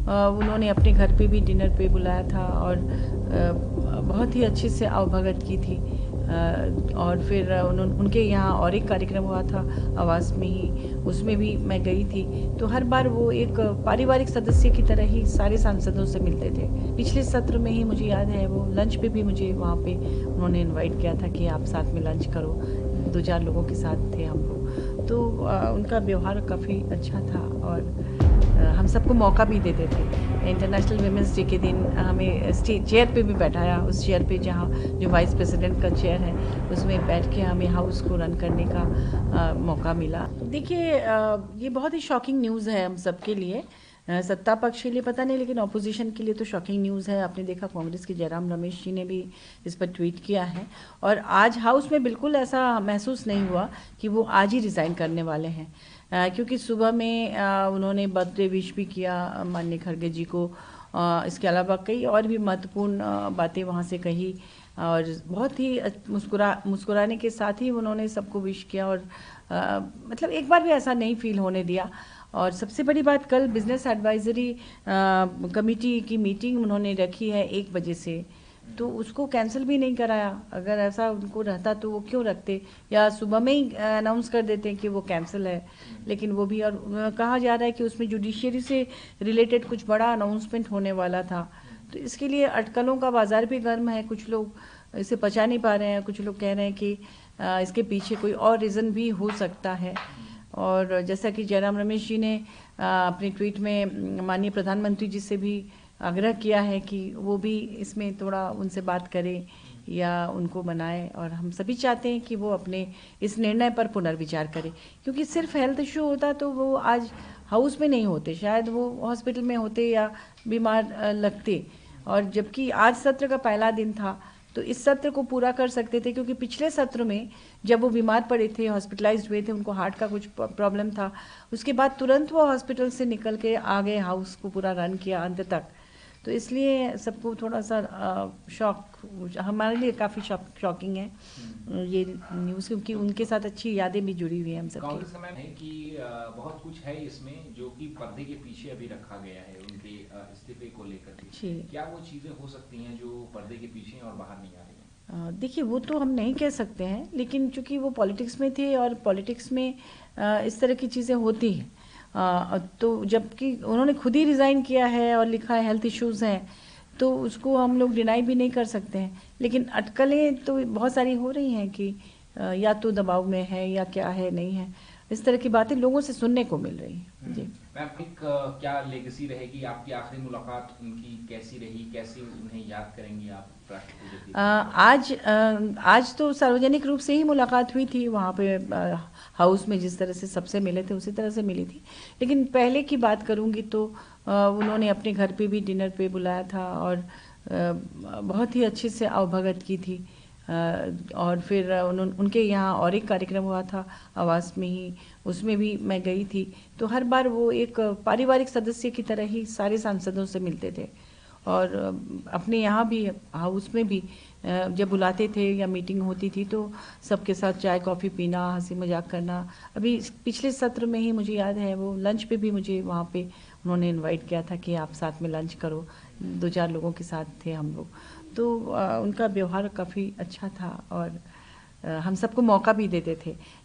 उन्होंने अपने घर पे भी डिनर पे बुलाया था और बहुत ही अच्छे से आवभगत की थी। और फिर उनके यहाँ और एक कार्यक्रम हुआ था आवास में ही, उसमें भी मैं गई थी। तो हर बार वो एक पारिवारिक सदस्य की तरह ही सारे सांसदों से मिलते थे। पिछले सत्र में ही मुझे याद है वो लंच पे भी मुझे वहाँ पे उन्होंने इनवाइट किया था कि आप साथ में लंच करो। 2-4 लोगों के साथ थे हम लोग। तो उनका व्यवहार काफ़ी अच्छा था और हम सबको मौका भी देते थे। इंटरनेशनल वीमेंस डे के दिन हमें चेयर पे भी बैठाया, उस चेयर पे जहाँ जो वाइस प्रेसिडेंट का चेयर है उसमें बैठ के हमें हाउस को रन करने का मौका मिला। देखिए, ये बहुत ही शॉकिंग न्यूज़ है हम सबके लिए। सत्ता पक्ष के लिए पता नहीं, लेकिन ऑपोजिशन के लिए तो शॉकिंग न्यूज़ है। आपने देखा कांग्रेस के जयराम रमेश जी ने भी इस पर ट्वीट किया है और आज हाउस में बिल्कुल ऐसा महसूस नहीं हुआ कि वो आज ही रिज़ाइन करने वाले हैं। क्योंकि सुबह में उन्होंने बर्थडे विश भी किया माननीय खड़गे जी को। इसके अलावा कई और भी महत्वपूर्ण बातें वहाँ से कही और बहुत ही मुस्कुराने के साथ ही उन्होंने सबको विश किया और मतलब एक बार भी ऐसा नहीं फील होने दिया। और सबसे बड़ी बात, कल बिजनेस एडवाइजरी कमेटी की मीटिंग उन्होंने रखी है 1 बजे से, तो उसको कैंसिल भी नहीं कराया। अगर ऐसा उनको रहता तो वो क्यों रखते, या सुबह में ही अनाउंस कर देते कि वो कैंसिल है। लेकिन वो भी, और कहा जा रहा है कि उसमें जुडिशियरी से रिलेटेड कुछ बड़ा अनाउंसमेंट होने वाला था। तो इसके लिए अटकलों का बाजार भी गर्म है। कुछ लोग इसे पचा नहीं पा रहे हैं, कुछ लोग कह रहे हैं कि इसके पीछे कोई और रीज़न भी हो सकता है। और जैसा कि जयराम रमेश जी ने अपने ट्वीट में माननीय प्रधानमंत्री जी से भी आग्रह किया है कि वो भी इसमें थोड़ा उनसे बात करें या उनको मनाएं, और हम सभी चाहते हैं कि वो अपने इस निर्णय पर पुनर्विचार करें। क्योंकि सिर्फ हेल्थ इशू होता तो वो आज हाउस में नहीं होते, शायद वो हॉस्पिटल में होते या बीमार लगते। और जबकि आज सत्र का पहला दिन था तो इस सत्र को पूरा कर सकते थे, क्योंकि पिछले सत्र में जब वो बीमार पड़े थे, हॉस्पिटलाइज्ड हुए थे, उनको हार्ट का कुछ प्रॉब्लम था, उसके बाद तुरंत वो हॉस्पिटल से निकल के आ गए, हाउस को पूरा रन किया अंत तक। तो इसलिए सबको थोड़ा सा शॉक, हमारे लिए काफ़ी शॉकिंग है ये न्यूज़, क्योंकि उनके साथ अच्छी यादें भी जुड़ी हुई हैं हम कांग्रेस सबकी। का मैम है कि बहुत कुछ है इसमें जो कि पर्दे के पीछे अभी रखा गया है उनके इस्तीफे को लेकर के। जी, क्या वो चीजें हो सकती हैं जो पर्दे के पीछे हैं और बाहर नहीं आ रही हैं? देखिए वो तो हम नहीं कह सकते हैं, लेकिन चूंकि वो पॉलिटिक्स में थे और पॉलिटिक्स में इस तरह की चीज़ें होती हैं। तो जबकि उन्होंने खुद ही रिज़ाइन किया है और लिखा है हेल्थ इश्यूज़ हैं, तो उसको हम लोग डिनाई भी नहीं कर सकते हैं। लेकिन अटकलें तो बहुत सारी हो रही हैं कि या तो दबाव में है या क्या है, नहीं है। इस तरह की बातें लोगों से सुनने को मिल रही हैं। जी। मैम एक क्या लेगेसी रहेगी आपकी? आखिरी मुलाकात उनकी कैसी रही? कैसे उन्हें याद करेंगी आप राष्ट्रपति जगदीप मुखर्जी? आज तो सार्वजनिक रूप से ही मुलाकात हुई थी वहाँ पे हाउस में, जिस तरह से सबसे मिले थे उसी तरह से मिली थी। लेकिन पहले की बात करूँगी तो उन्होंने अपने घर पे भी डिनर पे बुलाया था और बहुत ही अच्छे से आवभगत की थी। और फिर उनके यहाँ और एक कार्यक्रम हुआ था आवास में ही, उसमें भी मैं गई थी। तो हर बार वो एक पारिवारिक सदस्य की तरह ही सारे सांसदों से मिलते थे। और अपने यहाँ भी हाउस में भी जब बुलाते थे या मीटिंग होती थी तो सबके साथ चाय कॉफ़ी पीना, हंसी मजाक करना। अभी पिछले सत्र में ही मुझे याद है वो लंच पे भी मुझे वहाँ पे उन्होंने इनवाइट किया था कि आप साथ में लंच करो। 2-4 लोगों के साथ थे हम लोग। तो उनका व्यवहार काफ़ी अच्छा था और हम सबको मौका भी देते थे।